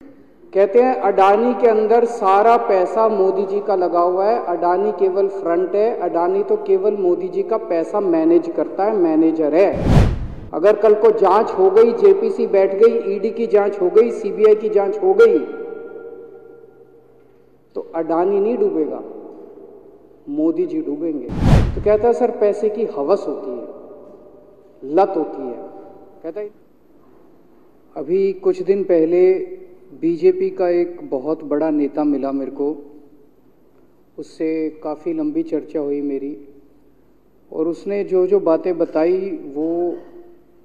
कहते हैं अडानी के अंदर सारा पैसा मोदी जी का लगा हुआ है, अडानी केवल फ्रंट है, अडानी तो केवल मोदी जी का पैसा मैनेज करता है, मैनेजर है। अगर कल को जांच हो गई, जेपीसी बैठ गई, ईडी की जांच हो गई, सीबीआई की जांच हो गई, तो अडानी नहीं डूबेगा, मोदी जी डूबेंगे। तो कहता है सर पैसे की हवस होती है, लत होती है। कहता है अभी कुछ दिन पहले बीजेपी का एक बहुत बड़ा नेता मिला मेरे को, उससे काफ़ी लंबी चर्चा हुई मेरी, और उसने जो जो बातें बताई वो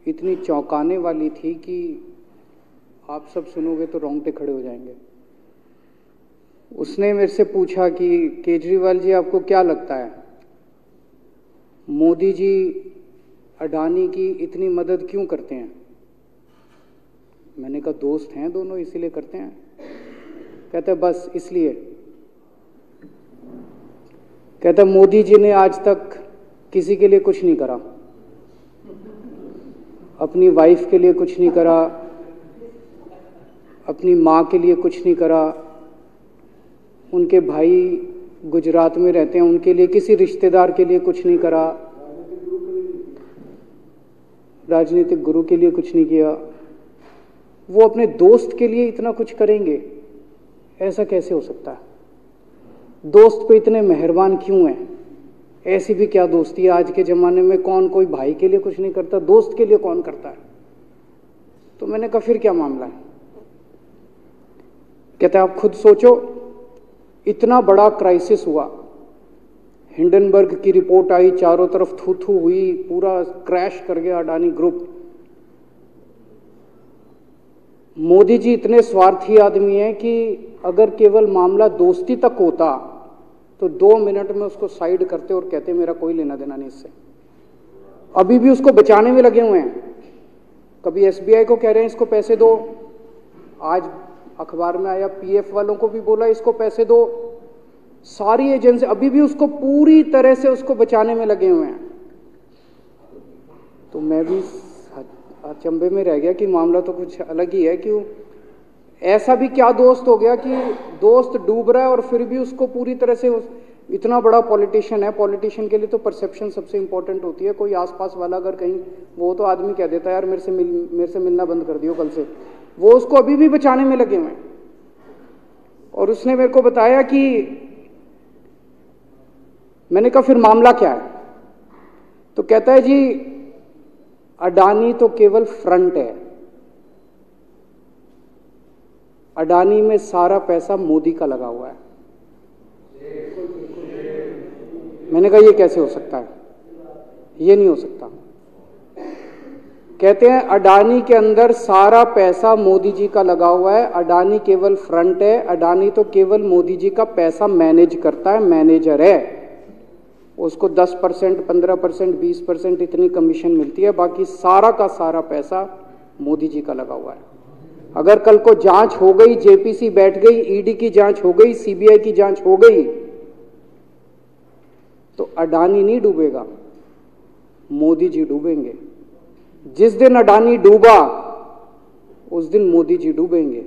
इतनी चौंकाने वाली थी कि आप सब सुनोगे तो रोंगटे खड़े हो जाएंगे। उसने मेरे से पूछा कि केजरीवाल जी आपको क्या लगता है, मोदी जी अडानी की इतनी मदद क्यों करते हैं? मैंने कहा दोस्त हैं दोनों इसीलिए करते हैं। कहता है बस इसलिए। कहता है मोदी जी ने आज तक किसी के लिए कुछ नहीं करा, अपनी वाइफ के लिए कुछ नहीं करा, अपनी माँ के लिए कुछ नहीं करा, उनके भाई गुजरात में रहते हैं उनके लिए, किसी रिश्तेदार के लिए कुछ नहीं करा, राजनीतिक गुरु के लिए कुछ नहीं किया। वो अपने दोस्त के लिए इतना कुछ करेंगे, ऐसा कैसे हो सकता है? दोस्त पे इतने मेहरबान क्यों हैं? ऐसी भी क्या दोस्ती है? आज के ज़माने में कौन कोई भाई के लिए कुछ नहीं करता, दोस्त के लिए कौन करता है? तो मैंने कहा फिर क्या मामला है? कहते आप खुद सोचो, इतना बड़ा क्राइसिस हुआ, हिंडनबर्ग की रिपोर्ट आई, चारों तरफ थू थू हुई, पूरा क्रैश कर गया अडानी ग्रुप। मोदी जी इतने स्वार्थी आदमी हैं कि अगर केवल मामला दोस्ती तक होता तो 2 मिनट में उसको साइड करते और कहते मेरा कोई लेना देना नहीं इससे। अभी भी उसको बचाने में लगे हुए हैं। कभी एसबीआई को कह रहे हैं इसको पैसे दो, आज अखबार में आया पीएफ वालों को भी बोला इसको पैसे दो, सारी एजेंसी अभी भी उसको पूरी तरह से उसको बचाने में लगे हुए हैं। तो मैं भी अचंभे में रह गया कि मामला तो कुछ अलग ही है। क्यों ऐसा भी क्या दोस्त हो गया कि दोस्त डूब रहा है और फिर भी उसको पूरी तरह से इतना बड़ा पॉलिटिशियन है, पॉलिटिशियन के लिए तो परसेप्शन सबसे इंपॉर्टेंट होती है। कोई आसपास वाला अगर कहीं वो तो आदमी कह देता है यार मेरे से मिलना बंद कर दियो कल से, वो उसको अभी भी बचाने में लगे हुए हैं। और उसने मेरे को बताया कि मैंने कहा फिर मामला क्या है? तो कहता है जी अडानी तो केवल फ्रंट है, अडानी में सारा पैसा मोदी का लगा हुआ है। मैंने कहा ये कैसे हो सकता है? ये नहीं हो सकता। कहते हैं अडानी के अंदर सारा पैसा मोदी जी का लगा हुआ है, अडानी केवल फ्रंट है, अडानी तो केवल मोदी जी का पैसा मैनेज करता है, मैनेजर है। उसको 10%, 15%, 20% इतनी कमीशन मिलती है, बाकी सारा का सारा पैसा मोदी जी का लगा हुआ है। अगर कल को जांच हो गई, जेपीसी बैठ गई, ईडी की जांच हो गई, सीबीआई की जांच हो गई, तो अडानी नहीं डूबेगा, मोदी जी डूबेंगे। जिस दिन अडानी डूबा उस दिन मोदी जी डूबेंगे।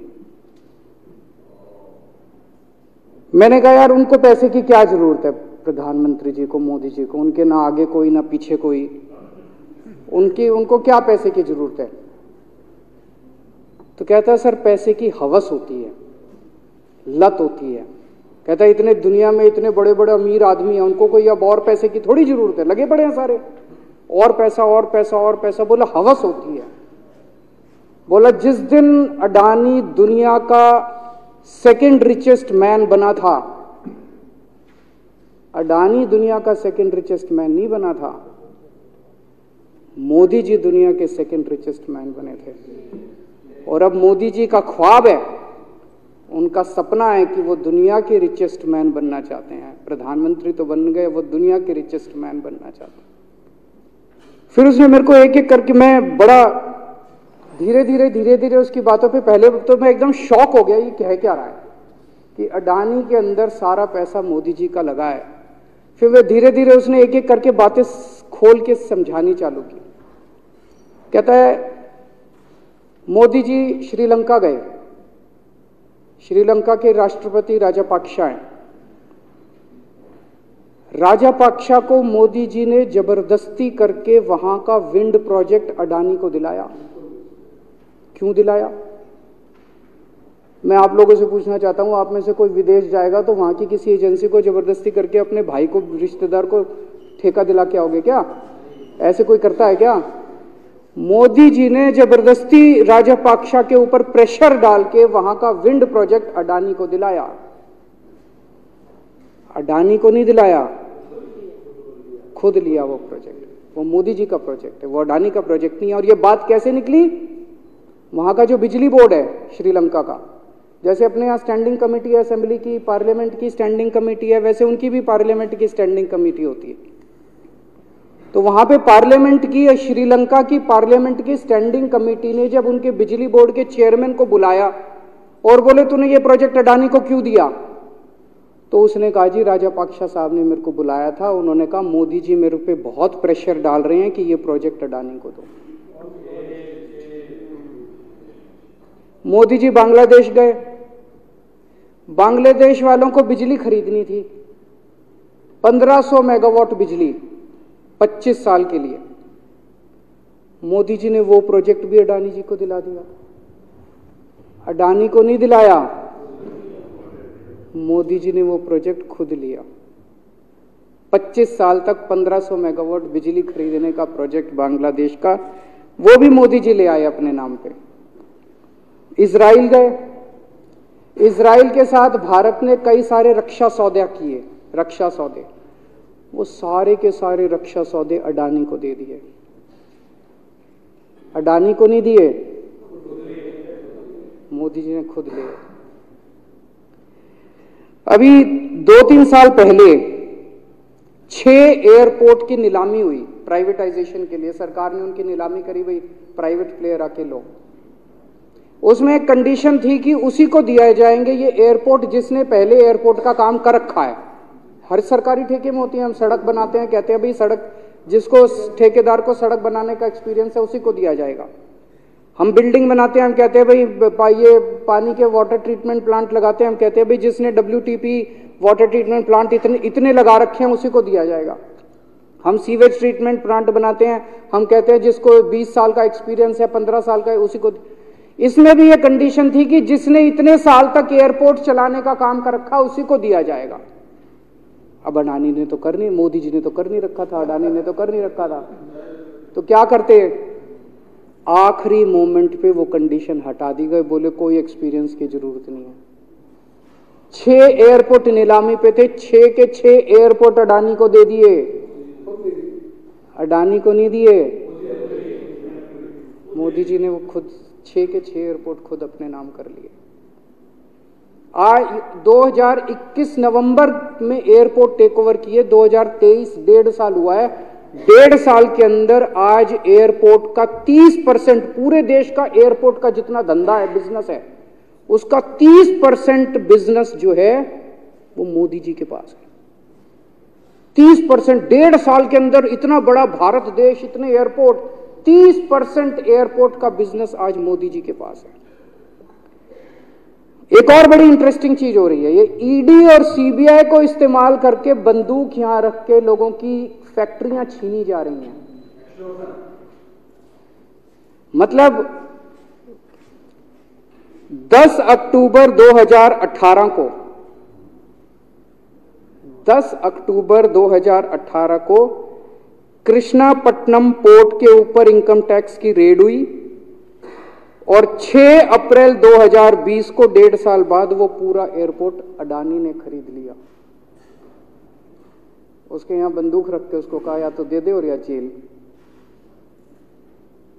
मैंने कहा यार उनको पैसे की क्या जरूरत है, प्रधानमंत्री जी को, मोदी जी को, उनके ना आगे कोई ना पीछे कोई, उनको क्या पैसे की जरूरत है? तो कहता है सर पैसे की हवस होती है, लत होती है। कहता है इतने दुनिया में इतने बड़े बड़े अमीर आदमी हैं, उनको कोई अब और पैसे की थोड़ी जरूरत है, लगे पड़े हैं सारे, और पैसा और पैसा और पैसा। बोला हवस होती है। बोला जिस दिन अडानी दुनिया का सेकंड रिचेस्ट मैन बना था, अडानी दुनिया का सेकंड रिचेस्ट मैन नहीं बना था, मोदी जी दुनिया के सेकंड रिचेस्ट मैन बने थे। और अब मोदी जी का ख्वाब है, उनका सपना है कि वो दुनिया के रिचेस्ट मैन बनना चाहते हैं। प्रधानमंत्री तो बन गए, वो दुनिया के रिचेस्ट मैन बनना चाहते हैं। फिर उसने मेरे को एक एक करके, मैं बड़ा धीरे धीरे उसकी बातों पे, पहले तो मैं एकदम शॉक हो गया ये कह क्या रहा है कि अडानी के अंदर सारा पैसा मोदी जी का लगा है। फिर वे धीरे धीरे उसने एक एक करके बातें खोल के समझानी चालू की। कहता है मोदी जी श्रीलंका गए, श्रीलंका के राष्ट्रपति राजापाक्सा हैं। राजापाक्सा को मोदी जी ने जबरदस्ती करके वहां का विंड प्रोजेक्ट अडानी को दिलाया। क्यों दिलाया? मैं आप लोगों से पूछना चाहता हूं, आप में से कोई विदेश जाएगा तो वहां की किसी एजेंसी को जबरदस्ती करके अपने भाई को, रिश्तेदार को ठेका दिला के आओगे क्या? ऐसे कोई करता है क्या? मोदी जी ने जबरदस्ती राजापाक्सा के ऊपर प्रेशर डाल के वहां का विंड प्रोजेक्ट अडानी को दिलाया। अडानी को नहीं दिलाया, खुद लिया वो प्रोजेक्ट। वो मोदी जी का प्रोजेक्ट है, वो अडानी का प्रोजेक्ट नहीं है। और ये बात कैसे निकली? वहां का जो बिजली बोर्ड है श्रीलंका का, जैसे अपने यहाँ स्टैंडिंग कमेटी है असेंबली की, पार्लियामेंट की स्टैंडिंग कमेटी है, वैसे उनकी भी पार्लियामेंट की स्टैंडिंग कमेटी होती है। तो वहां पे पार्लियामेंट की, श्रीलंका की पार्लियामेंट की स्टैंडिंग कमेटी ने जब उनके बिजली बोर्ड के चेयरमैन को बुलाया और बोले तूने ये प्रोजेक्ट अडानी को क्यों दिया, तो उसने कहा जी राजापाक्सा साहब ने मेरे को बुलाया था, उन्होंने कहा मोदी जी मेरे पे बहुत प्रेशर डाल रहे हैं कि ये प्रोजेक्ट अडानी को दो। मोदी जी बांग्लादेश गए, बांग्लादेश वालों को बिजली खरीदनी थी, 1500 मेगावाट बिजली 25 साल के लिए। मोदी जी ने वो प्रोजेक्ट भी अडानी जी को दिला दिया। अडानी को नहीं दिलाया, मोदी जी ने वो प्रोजेक्ट खुद लिया। 25 साल तक 1500 मेगावाट बिजली खरीदने का प्रोजेक्ट बांग्लादेश का, वो भी मोदी जी ले आए अपने नाम पे। इजराइल गए, इजराइल के साथ भारत ने कई सारे रक्षा सौदे किए, रक्षा सौदे, वो सारे के सारे रक्षा सौदे अडानी को दे दिए। अडानी को नहीं दिए, मोदी जी ने खुद लिए। अभी 2-3 साल पहले 6 एयरपोर्ट की नीलामी हुई प्राइवेटाइजेशन के लिए, सरकार ने उनकी नीलामी करी, भाई प्राइवेट प्लेयर आके लो। उसमें एक कंडीशन थी कि उसी को दिया जाएंगे ये एयरपोर्ट जिसने पहले एयरपोर्ट का काम कर रखा है। हर सरकारी ठेके में होती है, हम सड़क बनाते हैं, कहते हैं भाई सड़क, जिसको ठेकेदार को सड़क बनाने का एक्सपीरियंस है उसी को दिया जाएगा। हम बिल्डिंग बनाते हैं, हम कहते हैं भाई ये पानी के वाटर ट्रीटमेंट प्लांट लगाते हैं, हम कहते हैं भाई जिसने WTP वाटर ट्रीटमेंट प्लांट इतने लगा रखे हैं उसी को दिया जाएगा। हम सीवेज ट्रीटमेंट प्लांट बनाते हैं, हम कहते हैं जिसको 20 साल का एक्सपीरियंस है, 15 साल का है, उसी को। इसमें भी ये कंडीशन थी कि जिसने इतने साल तक एयरपोर्ट चलाने का काम कर रखा उसी को दिया जाएगा। अब अडानी ने तो कर नहीं, मोदी जी ने तो कर नहीं रखा था, अडानी ने तो कर नहीं रखा था, तो क्या करते? आखिरी मोमेंट पे वो कंडीशन हटा दी गई, बोले कोई एक्सपीरियंस की जरूरत नहीं है। 6 एयरपोर्ट नीलामी पे थे, 6 के 6 एयरपोर्ट अडानी को दे दिए। अडानी को नहीं दिए, मोदी जी ने वो खुद 6 के 6 एयरपोर्ट खुद अपने नाम कर लिए। आज 2021 नवंबर में एयरपोर्ट टेक ओवर किए, 2023 1.5 साल हुआ है। 1.5 साल के अंदर आज एयरपोर्ट का 30%, पूरे देश का एयरपोर्ट का जितना धंधा है, बिजनेस है, उसका 30% बिजनेस जो है वो मोदी जी के पास है। 30%, 1.5 साल के अंदर इतना बड़ा भारत देश, इतने एयरपोर्ट, 30% एयरपोर्ट का बिजनेस आज मोदी जी के पास है। एक और बड़ी इंटरेस्टिंग चीज हो रही है, ये ईडी और सीबीआई को इस्तेमाल करके बंदूक यहां रख के लोगों की फैक्ट्रियां छीनी जा रही हैं। मतलब 10 अक्टूबर 2018 को 10 अक्टूबर 2018 को कृष्णापट्टनम पोर्ट के ऊपर इनकम टैक्स की रेड हुई और 6 अप्रैल 2020 को 1.5 साल बाद वो पूरा एयरपोर्ट अडानी ने खरीद लिया। उसके यहां बंदूक रख के उसको कहा या तो दे दे और या जेल।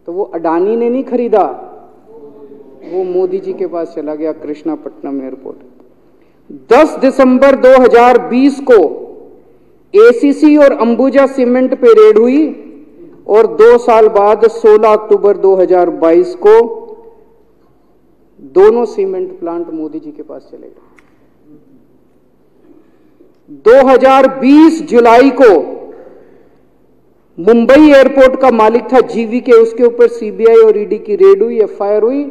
तो वो अडानी ने नहीं खरीदा, वो मोदी जी के पास चला गया कृष्णापट्टनम एयरपोर्ट। 10 दिसंबर 2020 को एसीसी और अंबुजा सीमेंट पे रेड हुई और 2 साल बाद 16 अक्टूबर 2022 को दोनों सीमेंट प्लांट मोदी जी के पास चले गए। 2020 जुलाई को मुंबई एयरपोर्ट का मालिक था जीवीके, उसके ऊपर सीबीआई और ईडी की रेड हुई, एफआईआर हुई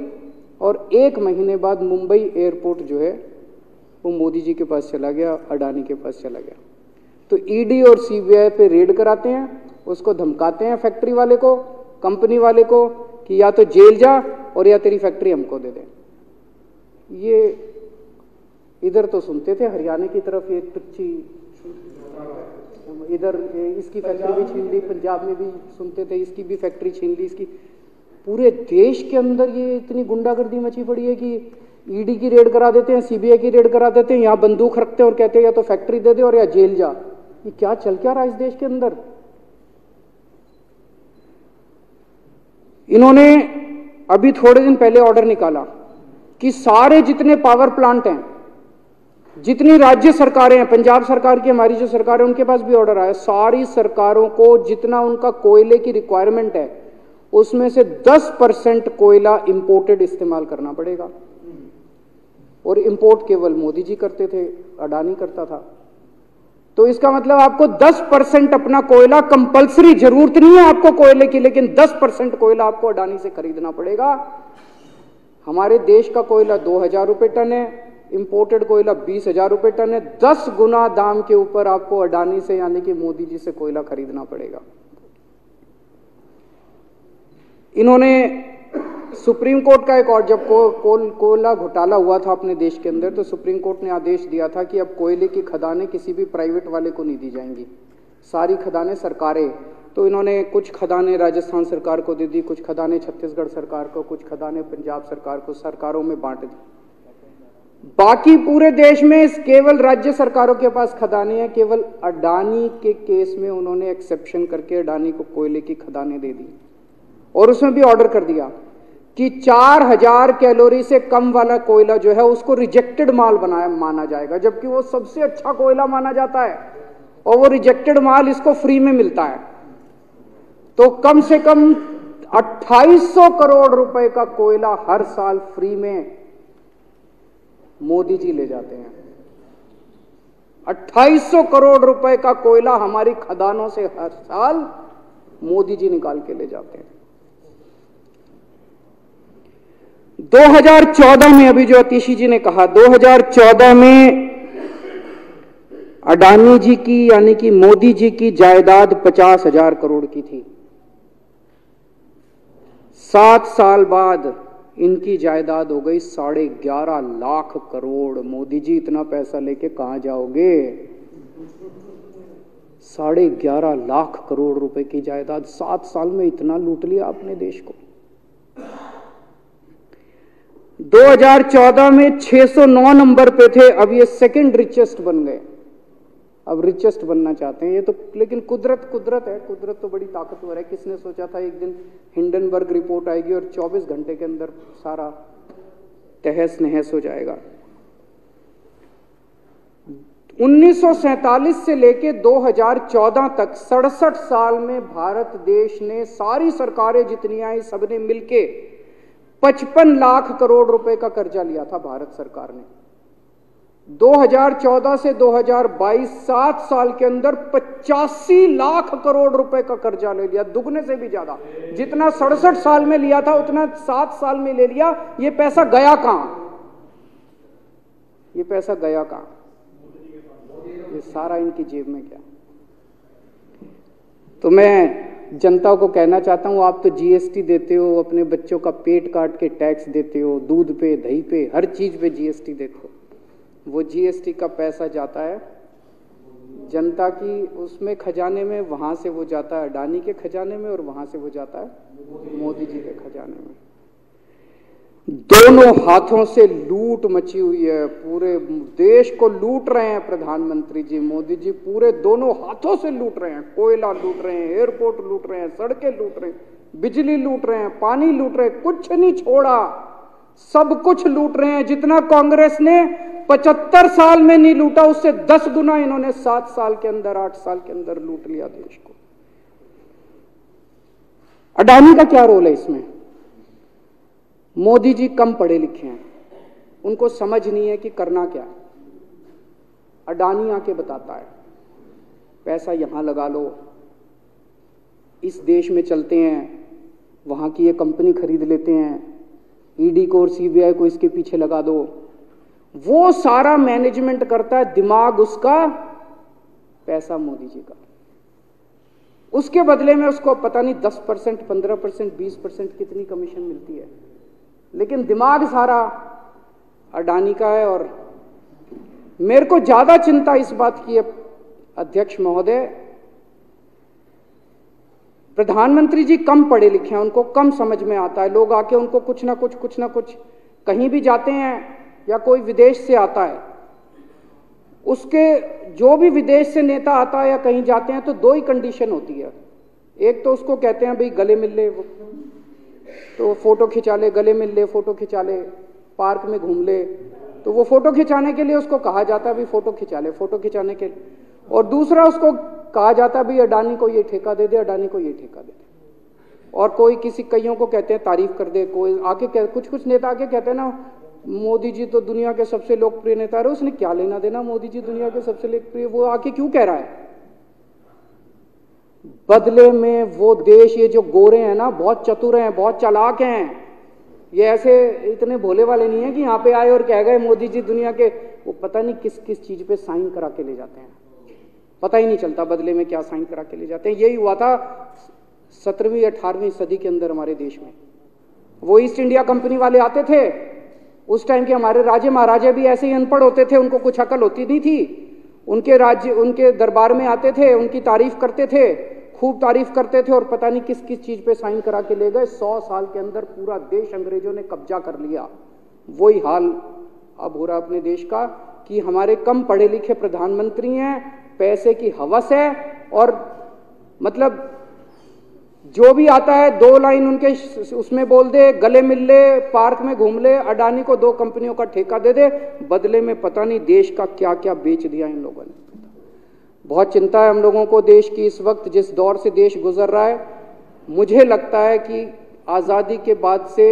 और 1 महीने बाद मुंबई एयरपोर्ट जो है वो मोदी जी के पास चला गया, अडानी के पास चला गया। तो ईडी और सीबीआई पे रेड कराते हैं, उसको धमकाते हैं फैक्ट्री वाले को, कंपनी वाले को कि या तो जेल जा और या तेरी फैक्ट्री हमको दे दे। ये इधर तो सुनते थे हरियाणा की तरफ ये तुच्छी, इधर इसकी फैक्ट्री भी छीन ली, पंजाब में भी सुनते थे इसकी भी फैक्ट्री छीन ली, इसकी। पूरे देश के अंदर ये इतनी गुंडागर्दी मची पड़ी है कि ईडी की रेड करा देते हैं, सीबीआई की रेड करा देते हैं, यहाँ बंदूक रखते हैं और कहते हैं या तो फैक्ट्री दे दे और या जेल जा। ये क्या चल क्या रहा है इस देश के अंदर? इन्होंने अभी थोड़े दिन पहले ऑर्डर निकाला कि सारे जितने पावर प्लांट हैं, जितनी राज्य सरकारें हैं, पंजाब सरकार की, हमारी जो सरकार है उनके पास भी ऑर्डर आया, सारी सरकारों को जितना उनका कोयले की रिक्वायरमेंट है उसमें से 10% कोयला इंपोर्टेड इस्तेमाल करना पड़ेगा। और इंपोर्ट केवल मोदी जी करते थे, अडानी करता था। तो इसका मतलब आपको 10% अपना कोयला कंपलसरी, जरूरत नहीं है आपको कोयले की, लेकिन 10% कोयला आपको अडानी से खरीदना पड़ेगा। हमारे देश का कोयला 2000 रुपए टन है, इंपोर्टेड कोयला 20,000 रुपए टन है। 10 गुना दाम के ऊपर आपको अडानी से यानी कि मोदी जी से कोयला खरीदना पड़ेगा। इन्होंने सुप्रीम कोर्ट का एक और, जब कोयला घोटाला हुआ था अपने देश के अंदर, तो सुप्रीम कोर्ट ने आदेश दिया था कि अब कोयले की खदानें किसी भी प्राइवेट वाले को नहीं दी जाएंगी, सारी खदानें सरकारें। तो इन्होंने कुछ खदानें राजस्थान सरकार को दे दी, कुछ खदानें छत्तीसगढ़ सरकार को, कुछ खदानें पंजाब सरकार को, सरकारों में बांट दी। बाकी पूरे देश में केवल राज्य सरकारों के पास खदानें हैं। केवल अडानी के केस में उन्होंने एक्सेप्शन करके अडानी को कोयले की खदानें दे दी और उसमें भी ऑर्डर कर दिया कि 4000 कैलोरी से कम वाला कोयला जो है उसको रिजेक्टेड माल माना जाएगा, जबकि वो सबसे अच्छा कोयला माना जाता है और वो रिजेक्टेड माल इसको फ्री में मिलता है। तो कम से कम 2800 करोड़ रुपए का कोयला हर साल फ्री में मोदी जी ले जाते हैं। 2800 करोड़ रुपए का कोयला हमारी खदानों से हर साल मोदी जी निकाल के ले जाते हैं। 2014 में, अभी जो अतिशी जी ने कहा, 2014 में अडानी जी की यानी कि मोदी जी की जायदाद 50,000 करोड़ की थी। 7 साल बाद इनकी जायदाद हो गई 11.5 लाख करोड़। मोदी जी इतना पैसा लेके कहां जाओगे? 11.5 लाख करोड़ रुपए की जायदाद, 7 साल में इतना लूट लिया आपने देश को। 2014 में 609 नंबर पे थे, अब ये सेकंड रिचेस्ट बन गए, अब रिचेस्ट बनना चाहते हैं। ये तो लेकिन कुदरत है, कुदरत तो बड़ी ताकतवर है। किसने सोचा था एक दिन हिंडनबर्ग रिपोर्ट आएगी और 24 घंटे के अंदर सारा तहस नहस हो जाएगा। 1947 से लेके 2014 तक 67 साल में भारत देश ने, सारी सरकारें जितनी आई सबने मिलके 55 लाख करोड़ रुपए का कर्जा लिया था भारत सरकार ने। 2014 से 2022 7 साल के अंदर 85 लाख करोड़ रुपए का कर्जा ले लिया, दुगने से भी ज्यादा। जितना 67 साल में लिया था उतना 7 साल में ले लिया। ये पैसा गया कहां? ये पैसा गया कहां? ये सारा इनकी जेब में गया। तो मैं जनता को कहना चाहता हूं, आप तो जीएसटी देते हो, अपने बच्चों का पेट काट के टैक्स देते हो, दूध पे, दही पे, हर चीज पे जीएसटी देते हो। वो जीएसटी का पैसा जाता है जनता की उसमें खजाने में, वहां से वो जाता है अडानी के खजाने में और वहां से वो जाता है मोदी जी के खजाने में। दोनों हाथों से लूट मची हुई है, पूरे देश को लूट रहे हैं प्रधानमंत्री जी, मोदी जी पूरे दोनों हाथों से लूट रहे हैं। कोयला लूट रहे हैं, एयरपोर्ट लूट रहे हैं, सड़कें लूट रहे हैं, बिजली लूट रहे हैं, पानी लूट रहे हैं, कुछ नहीं छोड़ा, सब कुछ लूट रहे हैं। जितना कांग्रेस ने 75 साल में नहीं लूटा, उससे 10 गुना इन्होंने 7 साल के अंदर, 8 साल के अंदर लूट लिया देश को। अडानी का क्या रोल है इसमें? मोदी जी कम पढ़े लिखे हैं, उनको समझ नहीं है कि करना क्या है। अडानी आके बताता है पैसा यहां लगा लो, इस देश में चलते हैं, वहां की ये कंपनी खरीद लेते हैं, ईडी को और सीबीआई को इसके पीछे लगा दो। वो सारा मैनेजमेंट करता है, दिमाग उसका, पैसा मोदी जी का। उसके बदले में उसको पता नहीं 10%, 15%, 20% कितनी कमीशन मिलती है, लेकिन दिमाग सारा अडानी का है। और मेरे को ज्यादा चिंता इस बात की है अध्यक्ष महोदय, प्रधानमंत्री जी कम पढ़े लिखे हैं, उनको कम समझ में आता है। लोग आके उनको कुछ ना कुछ कहीं भी जाते हैं या कोई विदेश से आता है, उसके जो भी विदेश से नेता आता है या कहीं जाते हैं तो दो ही कंडीशन होती है। एक तो उसको कहते हैं भाई गले मिल ले तो फोटो खिंचा ले, गले मिल ले फोटो खिंचा ले, पार्क में घूम ले तो वो फोटो खिंचाने के लिए उसको कहा जाता है भाई फोटो खिंचा ले, फोटो खिंचाने के लिए। और दूसरा उसको कहा जाता है भाई अडानी को ये ठेका दे दे, अडानी को ये ठेका दे दे। और कोई किसी कईयों को कहते हैं तारीफ कर दे, कोई आके कुछ नेता आके कहते हैं ना मोदी जी तो दुनिया के सबसे लोकप्रिय नेता है। उसने क्या लेना देना, मोदी जी दुनिया के सबसे लोकप्रिय, वो आके क्यों कह रहा है? बदले में वो देश, ये जो गोरे हैं ना, बहुत चतुर हैं, बहुत चालाक हैं, ये ऐसे इतने भोले वाले नहीं है कि यहाँ पे आए और कह गए मोदी जी दुनिया के, वो पता नहीं किस किस चीज पे साइन करा के ले जाते हैं, पता ही नहीं चलता बदले में क्या साइन करा के ले जाते हैं। यही हुआ था 17वीं 18वीं सदी के अंदर हमारे देश में। वो ईस्ट इंडिया कंपनी वाले आते थे, उस टाइम के हमारे राजे महाराजे भी ऐसे ही अनपढ़ होते थे, उनको कुछ अकल होती नहीं थी। उनके राज्य, उनके दरबार में आते थे, उनकी तारीफ करते थे, खूब तारीफ करते थे और पता नहीं किस किस चीज पे साइन करा के ले गए। 100 साल के अंदर पूरा देश अंग्रेजों ने कब्जा कर लिया। वही हाल अब हो रहा अपने देश का कि हमारे कम पढ़े लिखे प्रधानमंत्री हैं, पैसे की हवस है और मतलब जो भी आता है 2 लाइन उनके उसमें बोल दे, गले मिल ले, पार्क में घूम ले, अडानी को 2 कंपनियों का ठेका दे दे, बदले में पता नहीं देश का क्या क्या बेच दिया इन लोगों ने। बहुत चिंता है हम लोगों को देश की इस वक्त, जिस दौर से देश गुजर रहा है। मुझे लगता है कि आजादी के बाद से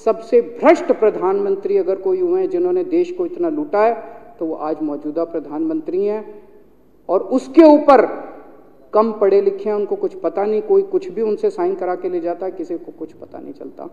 सबसे भ्रष्ट प्रधानमंत्री अगर कोई हुए हैं जिन्होंने देश को इतना लूटा है तो वो आज मौजूदा प्रधानमंत्री हैं। और उसके ऊपर कम पढ़े लिखे हैं, उनको कुछ पता नहीं, कोई कुछ भी उनसे साइन करा के ले जाता है, किसी को कुछ पता नहीं चलता।